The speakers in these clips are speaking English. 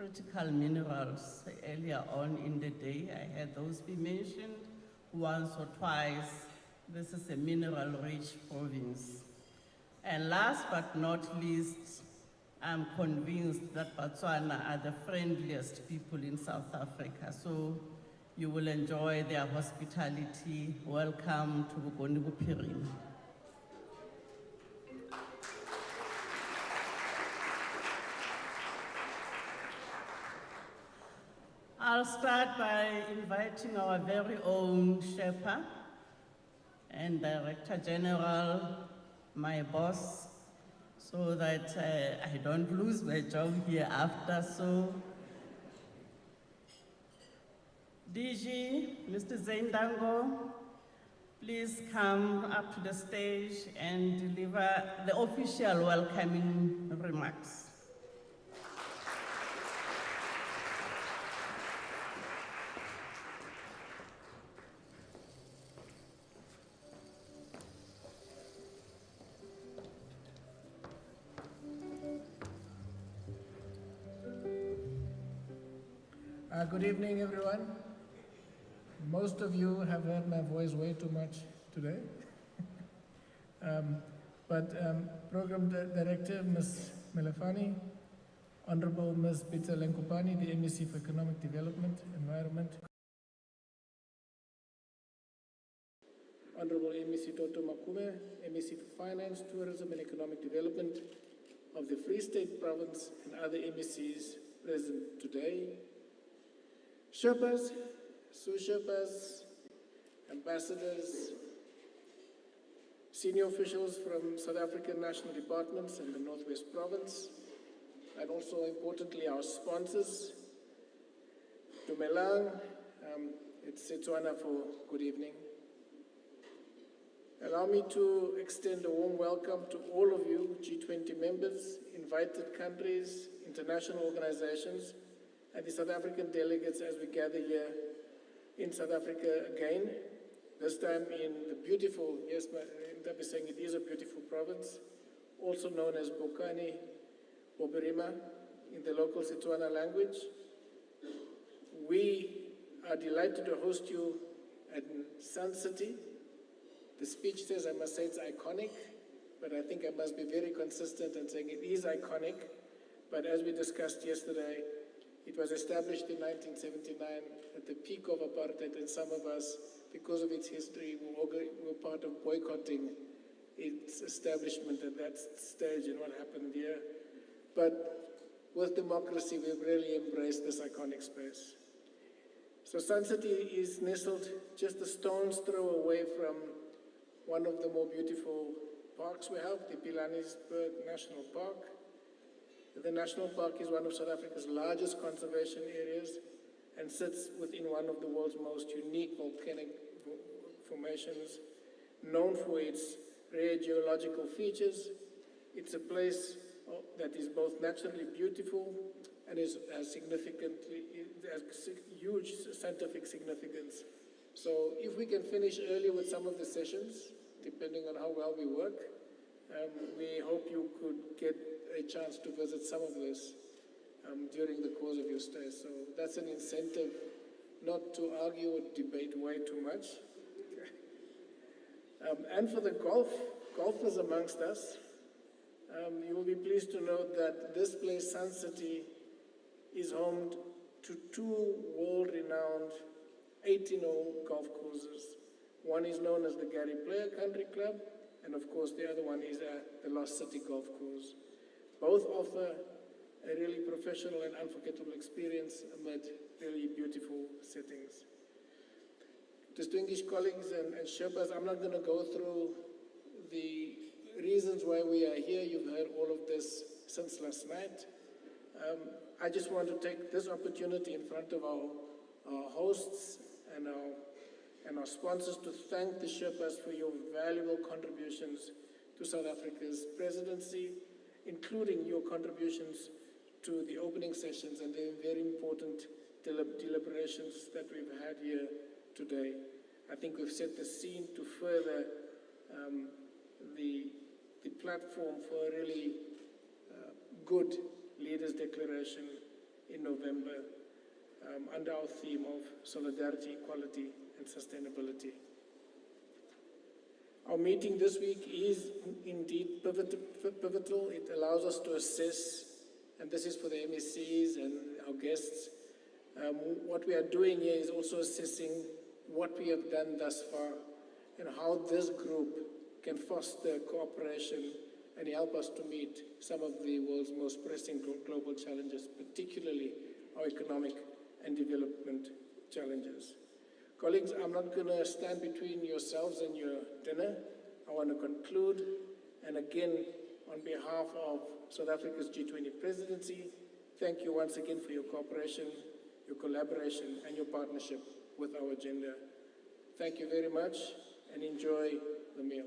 critical minerals earlier on in the day. I had those be mentioned once or twice. This is a mineral-rich province. And last but not least, I'm convinced that Botswana are the friendliest people in South Africa. So you will enjoy their hospitality. Welcome to Bokoni Bophirima. I'll start by inviting our very own Sherpa and Director General, my boss, so that I don't lose my job here after. So, DG, Mr. Zaindango, please come up to the stage and deliver the official welcoming remarks. Good evening, everyone. Most of you have heard my voice way too much today. Program Director, Ms. Melefani, Honorable Ms. Peter Lenkopani, the MEC for Economic Development, Environment, Honorable MEC Toto Makume, MEC for Finance, Tourism and Economic Development of the Free State Province, and other MECs present today, Sherpas, sous-Sherpas, ambassadors, senior officials from South African national departments and the Northwest Province, and also importantly our sponsors. Dumelang, it's Setswana for good evening. Allow me to extend a warm welcome to all of you, G20 members, invited countries, international organizations, and the South African delegates as we gather here in South Africa again, this time in the beautiful, yes, I'll be saying it is a beautiful province, also known as Bokoni Bophirima in the local Setswana language. We are delighted to host you at Sun City. The speech says, I must say it's iconic, but I think I must be very consistent in saying it is iconic. But as we discussed yesterday, it was established in 1979 at the peak of apartheid, and some of us, because of its history, were part of boycotting its establishment at that stage and what happened here. But with democracy, we've really embraced this iconic space. So Sun City is nestled just a stone's throw away from one of the more beautiful parks we have, the Pilanesberg National Park. The National Park is one of South Africa's largest conservation areas and sits within one of the world's most unique volcanic formations, known for its rare geological features. It's a place that is both naturally beautiful and has huge scientific significance. So if we can finish early with some of the sessions, depending on how well we work, we hope you could get a chance to visit some of this during the course of your stay. So that's an incentive not to argue or debate way too much. And for the golfers amongst us, you will be pleased to note that this place, Sun City, is home to two world-renowned 18-hole golf courses. One is known as the Gary Player Country Club, and of course the other one is the Lost City Golf Course. Both offer a really professional and unforgettable experience amid really beautiful settings. Distinguished colleagues and Sherpas, I'm not going to go through the reasons why we are here. You've heard all of this since last night. I just want to take this opportunity in front of our hosts and our sponsors to thank the Sherpas for your valuable contributions to South Africa's presidency, including your contributions to the opening sessions and the very important deliberations that we've had here today. I think we've set the scene to further the platform for a really good leaders' declaration in November under our theme of solidarity, equality, and sustainability. Our meeting this week is indeed pivotal. It allows us to assess, and this is for the MECs and our guests, what we are doing here is also assessing what we have done thus far and how this group can foster cooperation and help us to meet some of the world's most pressing global challenges, particularly our economic and development challenges. Colleagues, I'm not going to stand between yourselves and your dinner. I want to conclude, and again, on behalf of South Africa's G20 presidency, thank you once again for your cooperation, your collaboration, and your partnership with our agenda. Thank you very much, and enjoy the meal.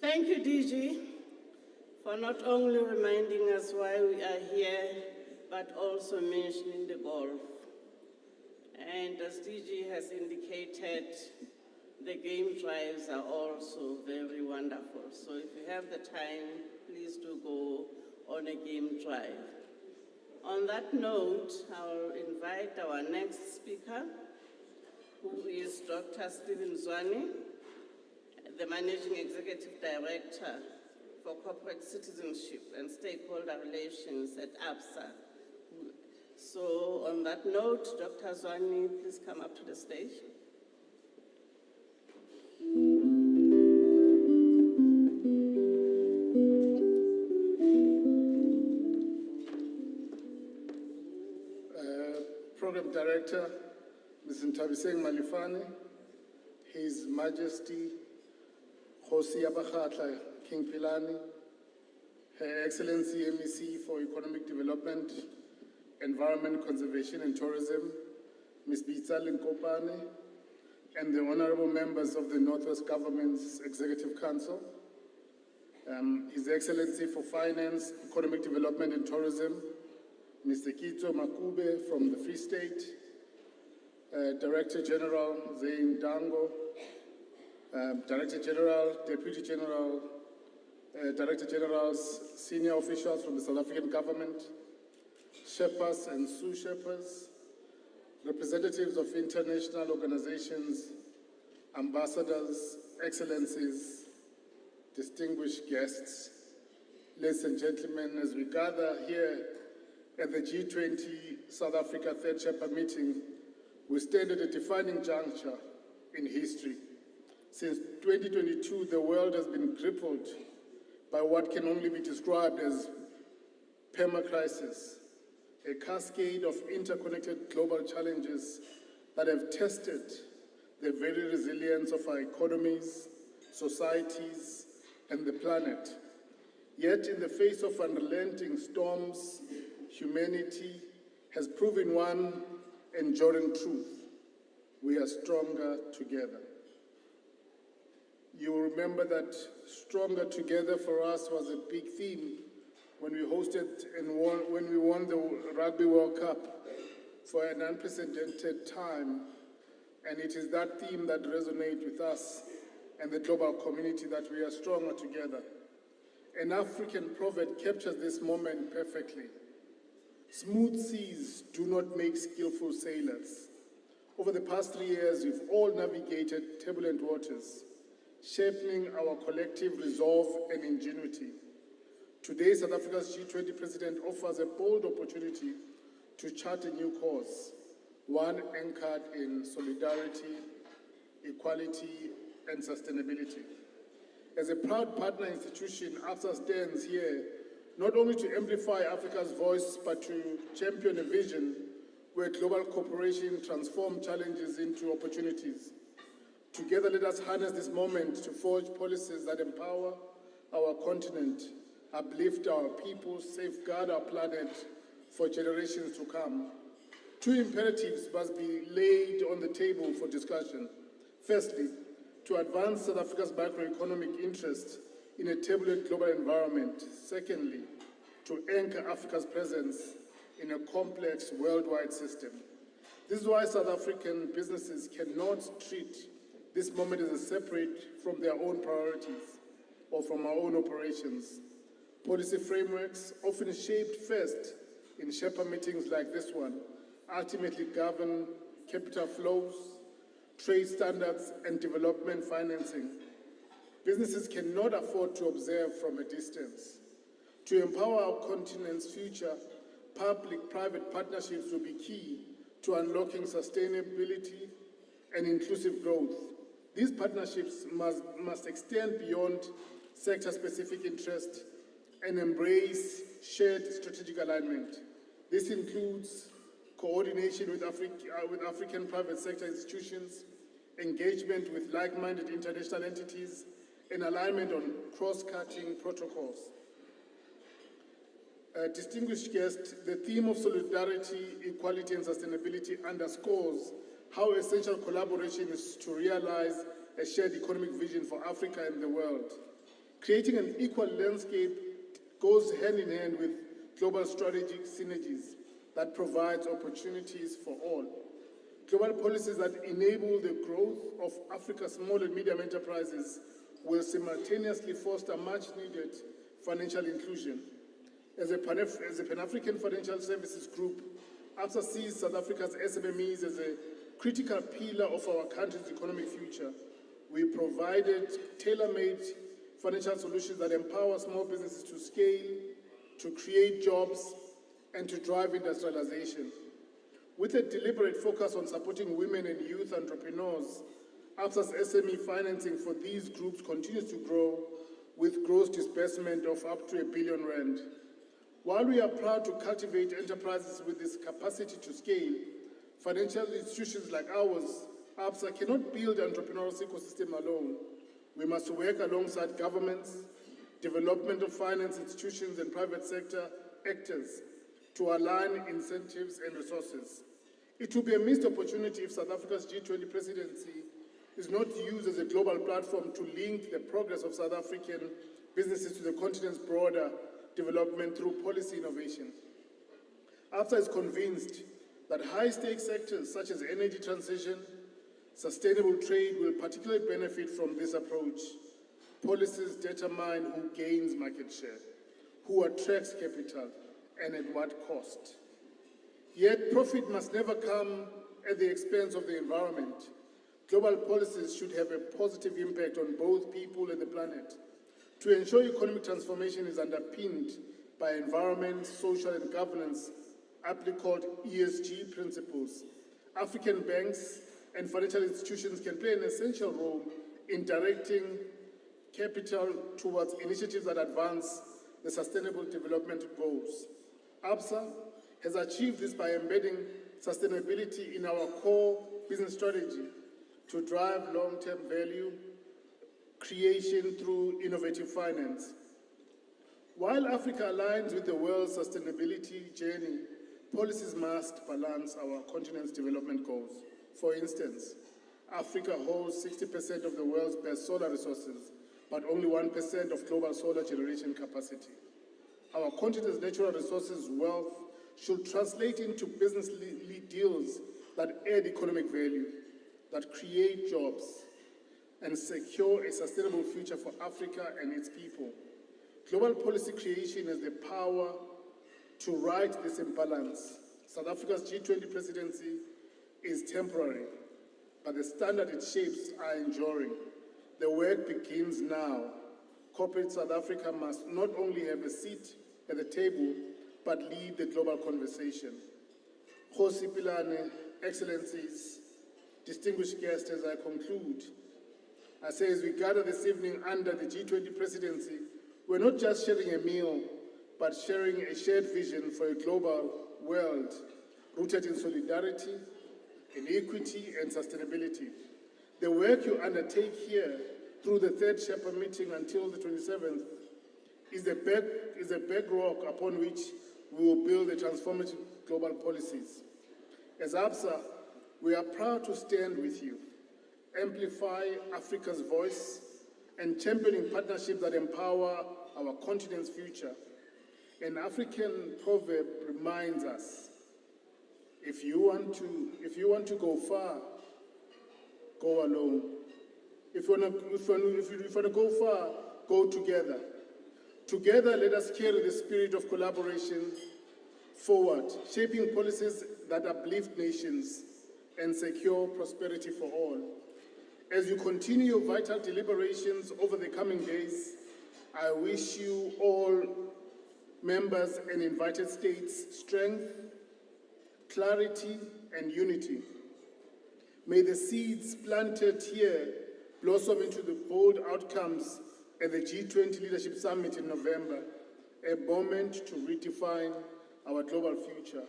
Thank you, DG, for not only reminding us why we are here, but also mentioning the golf. And as DG has indicated, the game drives are also very wonderful. So if you have the time, please do go on a game drive. On that note, I'll invite our next speaker, who is Dr. Stephen Zwane, the Managing Executive Director for Corporate Citizenship and Stakeholder Relations at ABSA. So on that note, Dr. Zwane, please come up to the stage. Program Director, Ms. Ntabiseng Malifane, His Majesty Khosi Yabakhatla King Pilani, Her Excellency MEC for Economic Development, Environment, Conservation and Tourism, Ms. Bitsal Nkopane, and the honorable members of the Northwest Government's Executive Council, His Excellency for Finance, Economic Development and Tourism, Mr. Kitso Makube from the Free State, Director General Zain Dango, Director General, Deputy General, Director Generals, senior officials from the South African government, Sherpas and sous Sherpas, representatives of international organizations, ambassadors, excellencies, distinguished guests, ladies and gentlemen, as we gather here at the G20 South Africa Third Sherpa meeting, we stand at a defining juncture in history. Since 2022, the world has been crippled by what can only be described as perma-crisis, a cascade of interconnected global challenges that have tested the very resilience of our economies, societies, and the planet. Yet, in the face of unrelenting storms, humanity has proven one enduring truth: we are stronger together. You will remember that stronger together for us was a big theme when we hosted and when we won the Rugby World Cup for an unprecedented time. And it is that theme that resonates with us and the global community, that we are stronger together. An African proverb captures this moment perfectly. Smooth seas do not make skillful sailors. Over the past 3 years, we've all navigated turbulent waters, shaping our collective resolve and ingenuity. Today, South Africa's G20 president offers a bold opportunity to chart a new course, one anchored in solidarity, equality, and sustainability. As a proud partner institution, ABSA stands here not only to amplify Africa's voice, but to champion a vision where global cooperation transforms challenges into opportunities. Together, let us harness this moment to forge policies that empower our continent, uplift our people, safeguard our planet for generations to come. Two imperatives must be laid on the table for discussion. Firstly, to advance South Africa's macroeconomic interests in a turbulent global environment. Secondly, to anchor Africa's presence in a complex worldwide system. This is why South African businesses cannot treat this moment as a separate from their own priorities or from our own operations. Policy frameworks, often shaped first in Sherpa meetings like this one, ultimately govern capital flows, trade standards, and development financing. Businesses cannot afford to observe from a distance. To empower our continent's future, public-private partnerships will be key to unlocking sustainability and inclusive growth. These partnerships must extend beyond sector-specific interest and embrace shared strategic alignment. This includes coordination with African private sector institutions, engagement with like-minded international entities, and alignment on cross-cutting protocols. Distinguished guests, the theme of solidarity, equality, and sustainability underscores how essential collaboration is to realize a shared economic vision for Africa and the world. Creating an equal landscape goes hand in hand with global strategic synergies that provides opportunities for all. Global policies that enable the growth of Africa's small and medium enterprises will simultaneously foster much-needed financial inclusion. As a Pan-African financial services group, ABSA sees South Africa's SMMEs as a critical pillar of our country's economic future. We provided tailor-made financial solutions that empower small businesses to scale, to create jobs, and to drive industrialization. With a deliberate focus on supporting women and youth entrepreneurs, ABSA's SME financing for these groups continues to grow with gross disbursement of up to R1 billion. While we are proud to cultivate enterprises with this capacity to scale, financial institutions like ours, ABSA, cannot build an entrepreneurial ecosystem alone. We must work alongside governments, development of finance institutions, and private sector actors to align incentives and resources. It will be a missed opportunity if South Africa's G20 presidency is not used as a global platform to link the progress of South African businesses to the continent's broader development through policy innovation. ABSA is convinced that high-stakes sectors such as energy transition, sustainable trade will particularly benefit from this approach. Policies determine who gains market share, who attracts capital, and at what cost. Yet profit must never come at the expense of the environment. Global policies should have a positive impact on both people and the planet. To ensure economic transformation is underpinned by environment, social, and governance, aptly called ESG principles, African banks and financial institutions can play an essential role in directing capital towards initiatives that advance the Sustainable Development Goals. ABSA has achieved this by embedding sustainability in our core business strategy to drive long-term value creation through innovative finance. While Africa aligns with the world's sustainability journey, policies must balance our continent's development goals. For instance, Africa holds 60% of the world's best solar resources, but only 1% of global solar generation capacity. Our continent's natural resources wealth should translate into business deals that add economic value, that create jobs, and secure a sustainable future for Africa and its people. Global policy creation has the power to right this imbalance. South Africa's G20 presidency is temporary, but the standard it shapes are enduring. The work begins now. Corporate South Africa must not only have a seat at the table, but lead the global conversation. Khosi Pilane, Excellencies, distinguished guests, as I conclude, I say as we gather this evening under the G20 presidency, we're not just sharing a meal, but sharing a shared vision for a global world rooted in solidarity, in equity, and sustainability. The work you undertake here through the third Sherpa meeting until the 27th is a bedrock upon which we will build the transformative global policies. As ABSA, we are proud to stand with you, amplify Africa's voice, and championing partnerships that empower our continent's future. An African proverb reminds us, if you want to go far, go alone. If you want to go far, go together. Together, let us carry the spirit of collaboration forward, shaping policies that uplift nations and secure prosperity for all. As you continue your vital deliberations over the coming days, I wish you all, members and invited states, strength, clarity, and unity. May the seeds planted here blossom into the bold outcomes at the G20 Leadership Summit in November, a moment to redefine our global future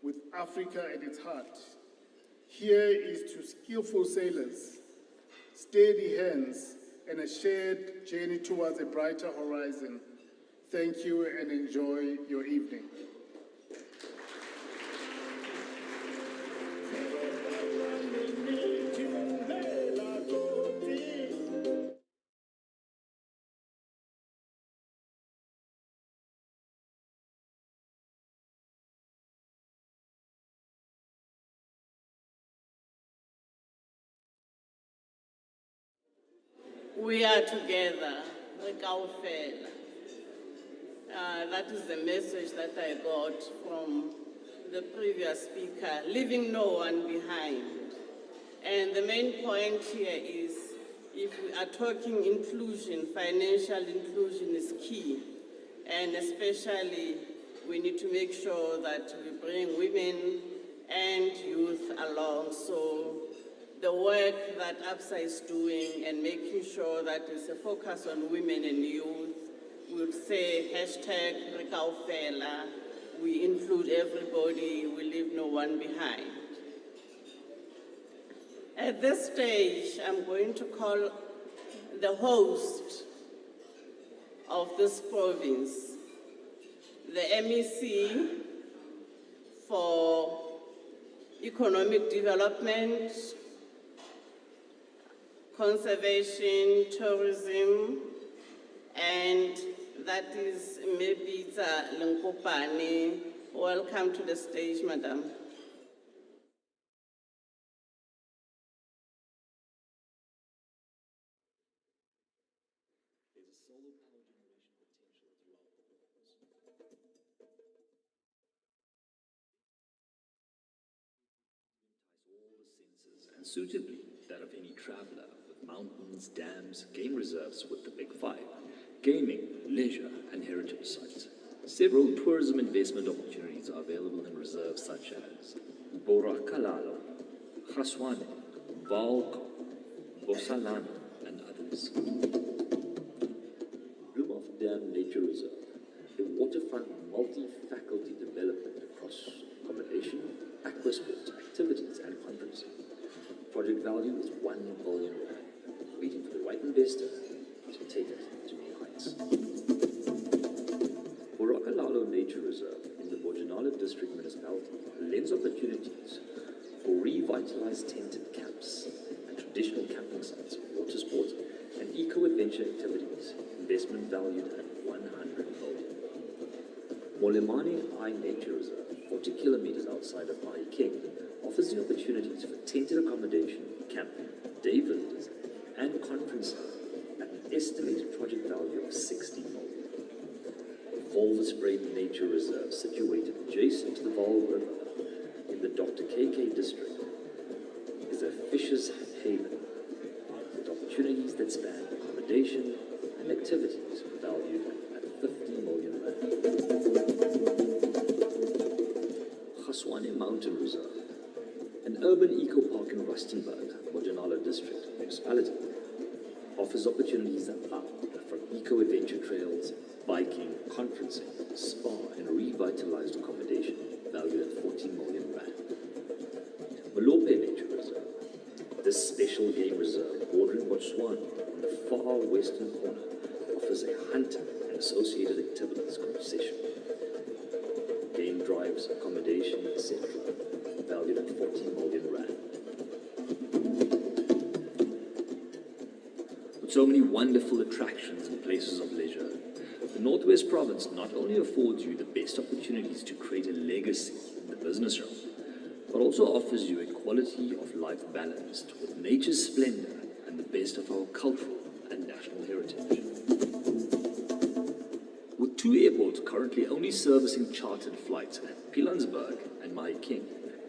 with Africa at its heart. Here is to skillful sailors, steady hands, and a shared journey towards a brighter horizon. Thank you and enjoy your evening. We are together, re kaofela. That is the message that I got from the previous speaker, leaving no one behind. And the main point here is, if we are talking inclusion, financial inclusion is key. And especially, we need to make sure that we bring women and youth along. So the work that ABSA is doing and making sure that there's a focus on women and youth, we'll say hashtag re kaofela, we include everybody, we leave no one behind. At this stage, I'm going to call the host of this province, the MEC for Economic Development, Conservation, Tourism, and that is Mebita Lenkopane. Welcome to the stage, Madam. And suitably that of any traveler, with mountains, dams, game reserves with the Big Five, gaming, leisure, and heritage sites. Several tourism investment opportunities are available in reserves such as Borakalalo, Khaswane, Valko, Bosalano, and others. Bloemhof Dam Nature Reserve, a waterfront multi-faculty development across accommodation, aquasport, activities, and conferencing. Project value is R1 billion, waiting for the right investor to take it to new heights. Borakalalo Nature Reserve in the Bojanala District Municipality lends opportunities for revitalized tented camps and traditional camping sites, water sports, and eco-adventure activities, investment valued at R100 million. Molemane Eye Nature Reserve, 40 kilometers outside of Mahikeng, offers the opportunities for tented accommodation, camping, day visitors, and conferencing at an estimated project value of R60 million. Volvospruit Nature Reserve, situated adjacent to the Vaal River in the Dr. KK district, is a fisher's haven with opportunities that span accommodation and activities valued at R50 million. Khaswane Mountain Reserve, an urban eco-park in Rustenburg, Bojanala District Municipality, offers opportunities from eco-adventure trails, biking, conferencing, spa, and revitalized accommodation valued at R40 million. Malope Nature Reserve, this special game reserve bordering Botswana on the far western corner, offers a hunting and associated activities concession. Game drives, accommodation, etc., valued at R40 million. so many wonderful attractions and places of leisure, the Northwest Province not only affords you the best opportunities to create a legacy in the business realm, but also offers you a quality of life balanced with nature's splendor and the best of our cultural and national heritage. With 2 airports currently only servicing chartered flights at Pilanesberg and Mahikeng,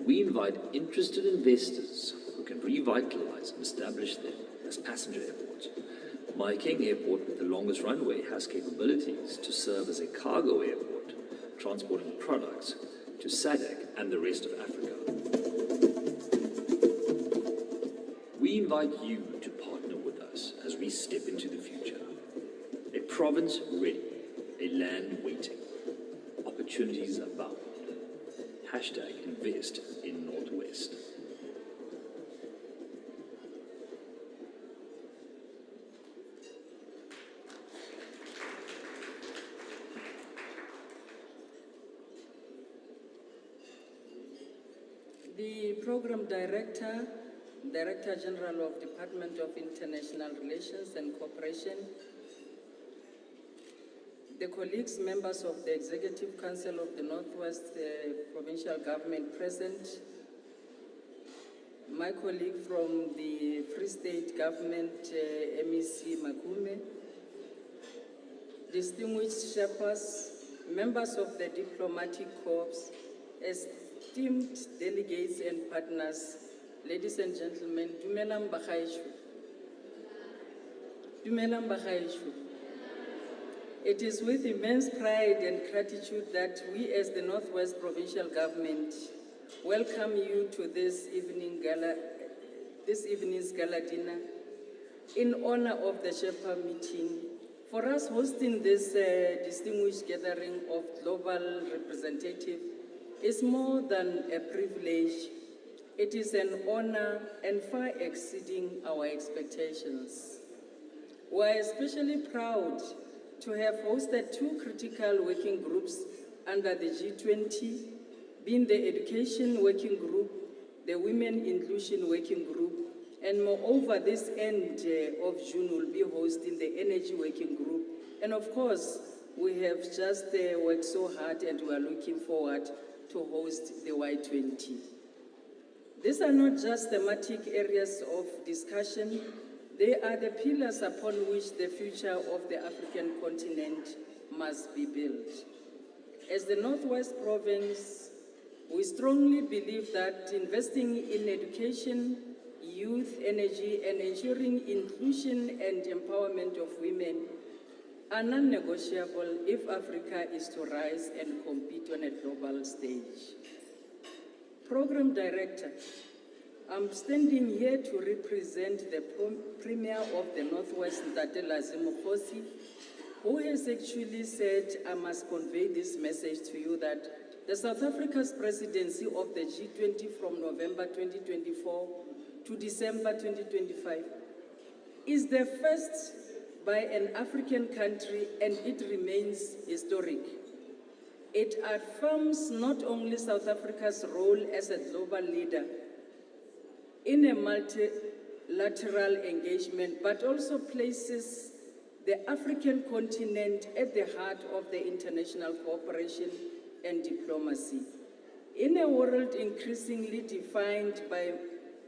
we invite interested investors who can revitalize and establish them as passenger airports. Mahikeng Airport, with the longest runway, has capabilities to serve as a cargo airport, transporting products to SADC and the rest of Africa. We invite you to partner with us as we step into the future. A province ready, a land waiting. Opportunities abound. Hashtag invest in Northwest. The Program Director, Director General of Department of International Relations and Cooperation, the colleagues, members of the Executive Council of the Northwest Provincial Government present, my colleague from the Free State Government, MEC Makume, distinguished Sherpas, members of the Diplomatic Corps, esteemed delegates and partners, ladies and gentlemen, Dumelang Bagaetsho. Dumelang Bagaetsho. It is with immense pride and gratitude that we as the Northwest Provincial Government welcome you to this evening's gala dinner in honor of the Sherpa meeting. For us, hosting this distinguished gathering of global representatives is more than a privilege. It is an honor and far exceeding our expectations. We are especially proud to have hosted 2 critical working groups under the G20, being the Education Working Group, the Women Inclusion Working Group, and moreover, this end of June will be hosting the Energy Working Group. And of course, we have just worked so hard and we are looking forward to host the Y20. These are not just thematic areas of discussion, they are the pillars upon which the future of the African continent must be built. As the Northwest Province, we strongly believe that investing in education, youth, energy, and ensuring inclusion and empowerment of women are non-negotiable if Africa is to rise and compete on a global stage. Program Director, I'm standing here to represent the Premier of the Northwest, Ntate Lazimu Khosi, who has actually said, I must convey this message to you that the South Africa's presidency of the G20 from November 2024 to December 2025 is the first by an African country, and it remains historic. It affirms not only South Africa's role as a global leader in a multilateral engagement, but also places the African continent at the heart of the international cooperation and diplomacy. In a world increasingly defined by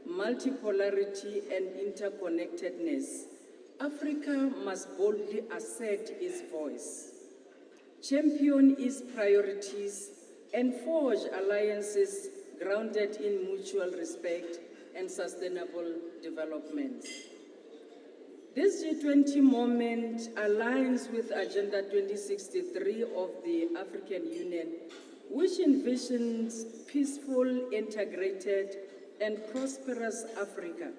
multipolarity and interconnectedness, Africa must boldly assert its voice, champion its priorities, and forge alliances grounded in mutual respect and sustainable development. This G20 moment aligns with Agenda 2063 of the African Union, which envisions peaceful, integrated, and prosperous Africa.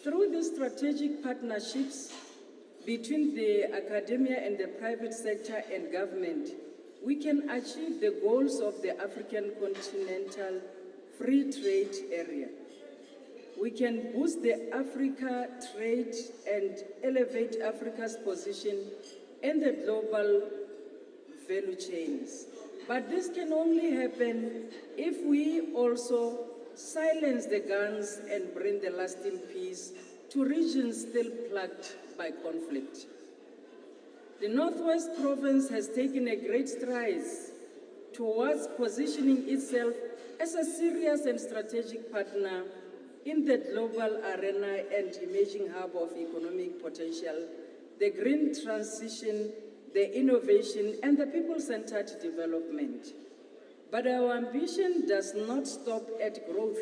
Through these strategic partnerships between the academia and the private sector and government, we can achieve the goals of the African continental free trade area. We can boost the Africa trade and elevate Africa's position in the global value chains. But this can only happen if we also silence the guns and bring the lasting peace to regions still plagued by conflict. The Northwest Province has taken a great strides towards positioning itself as a serious and strategic partner in the global arena and emerging hub of economic potential, the green transition, the innovation, and the people-centered development. But our ambition does not stop at growth.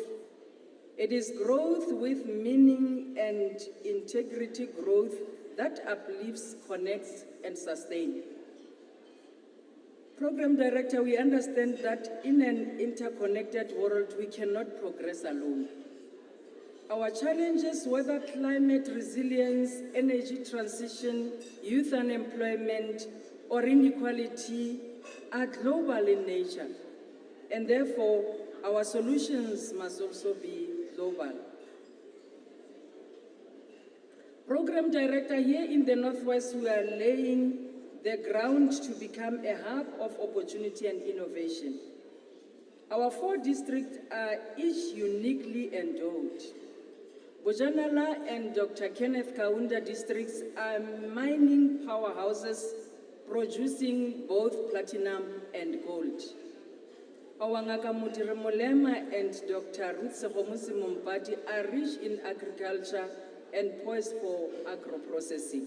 It is growth with meaning and integrity growth that uplifts, connects, and sustains. Program Director, we understand that in an interconnected world, we cannot progress alone. Our challenges, whether climate resilience, energy transition, youth unemployment, or inequality, are global in nature, and therefore our solutions must also be global. Program Director, here in the Northwest, we are laying the ground to become a hub of opportunity and innovation. Our 4 districts are each uniquely endowed. Bojanala and Dr. Kenneth Kaunda districts are mining powerhouses producing both platinum and gold. Our Ngaka Molema and Dr. Ruth Sehomusi Mumpati are rich in agriculture and poised for agro-processing.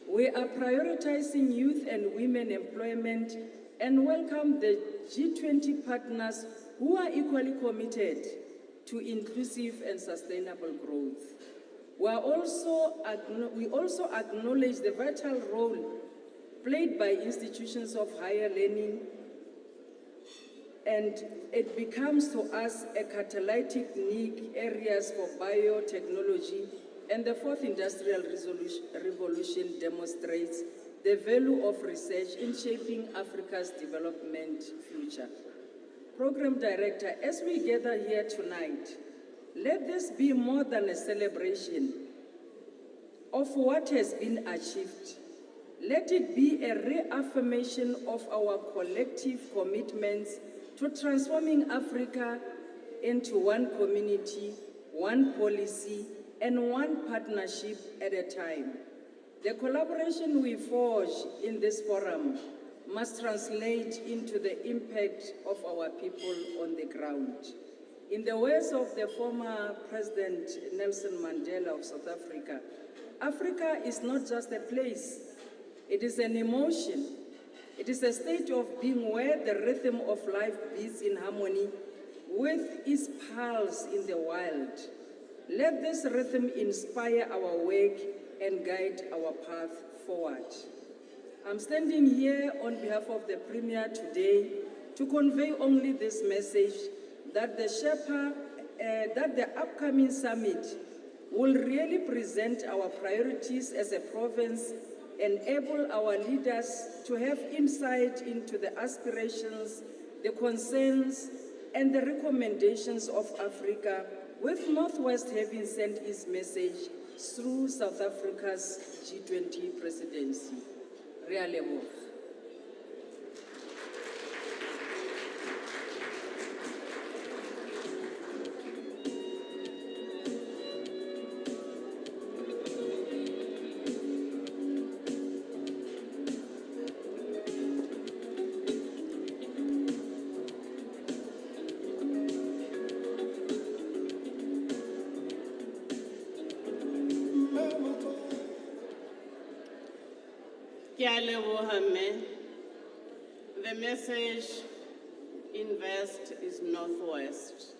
We are prioritizing youth and women employment and welcome the G20 partners who are equally committed to inclusive and sustainable growth. We also acknowledge the vital role played by institutions of higher learning, and it becomes to us a catalytic need areas for biotechnology, and the 4th Industrial Revolution demonstrates the value of research in shaping Africa's development future. Program Director, as we gather here tonight, let this be more than a celebration of what has been achieved. Let it be a reaffirmation of our collective commitments to transforming Africa into one community, one policy, and one partnership at a time. The collaboration we forge in this forum must translate into the impact of our people on the ground. In the words of the former President Nelson Mandela of South Africa, Africa is not just a place, it is an emotion. It is a state of being where the rhythm of life beats in harmony with its pulse in the wild. Let this rhythm inspire our work and guide our path forward. I'm standing here on behalf of the Premier today to convey only this message that the upcoming summit will really present our priorities as a province, enable our leaders to have insight into the aspirations, the concerns, and the recommendations of Africa, with Northwest having sent its message through South Africa's G20 presidency. Re a leboha. Ke a leboha mme. The message, invest, is Northwest.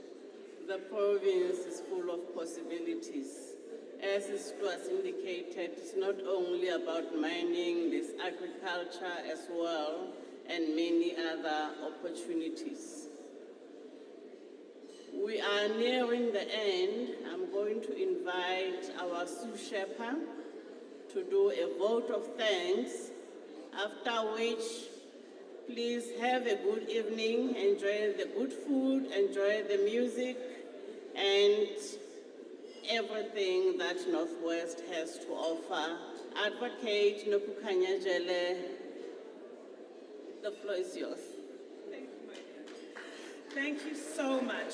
The province is full of possibilities. As it was indicated, it's not only about mining, there's agriculture as well, and many other opportunities. We are nearing the end. I'm going to invite our Sue Sherpa to do a vote of thanks, after which please have a good evening, enjoy the good food, enjoy the music, and everything that Northwest has to offer. Advocate Nokukanyajele, the floor is yours. Thank you, my dear. Thank you so much.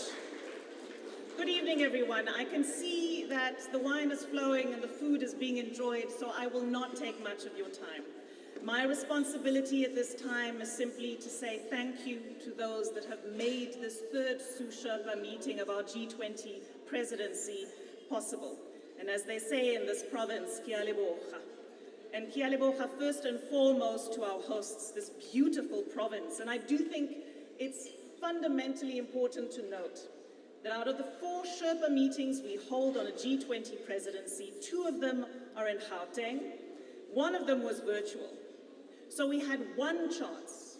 Good evening, everyone. I can see that the wine is flowing and the food is being enjoyed, so I will not take much of your time. My responsibility at this time is simply to say thank you to those that have made this third Sherpa meeting of our G20 presidency possible. And as they say in this province, kia leboha. And kia leboha first and foremost to our hosts, this beautiful province. And I do think it's fundamentally important to note that out of the 4 Sherpa meetings we hold on a G20 presidency, 2 of them are in Gauteng, 1 of them was virtual. So we had one chance,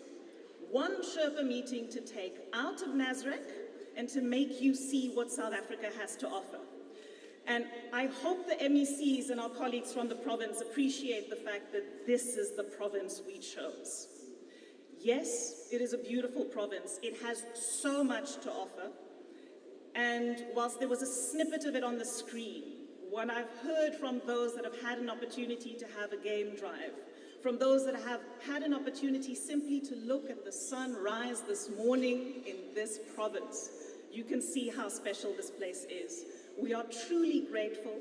one Sherpa meeting to take out of Nasrec and to make you see what South Africa has to offer. And I hope the MECs and our colleagues from the province appreciate the fact that this is the province we chose. Yes, it is a beautiful province. It has so much to offer. And whilst there was a snippet of it on the screen, what I've heard from those that have had an opportunity to have a game drive, from those that have had an opportunity simply to look at the sun rise this morning in this province, you can see how special this place is. We are truly grateful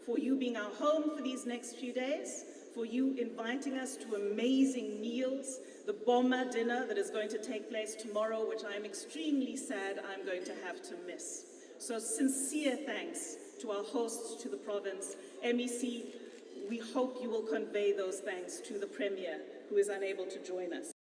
for you being our home for these next few days, for you inviting us to amazing meals, the Boma dinner that is going to take place tomorrow, which I am extremely sad I'm going to have to miss. So sincere thanks to our hosts, to the province. MEC, we hope you will convey those thanks to the Premier, who is unable to join us.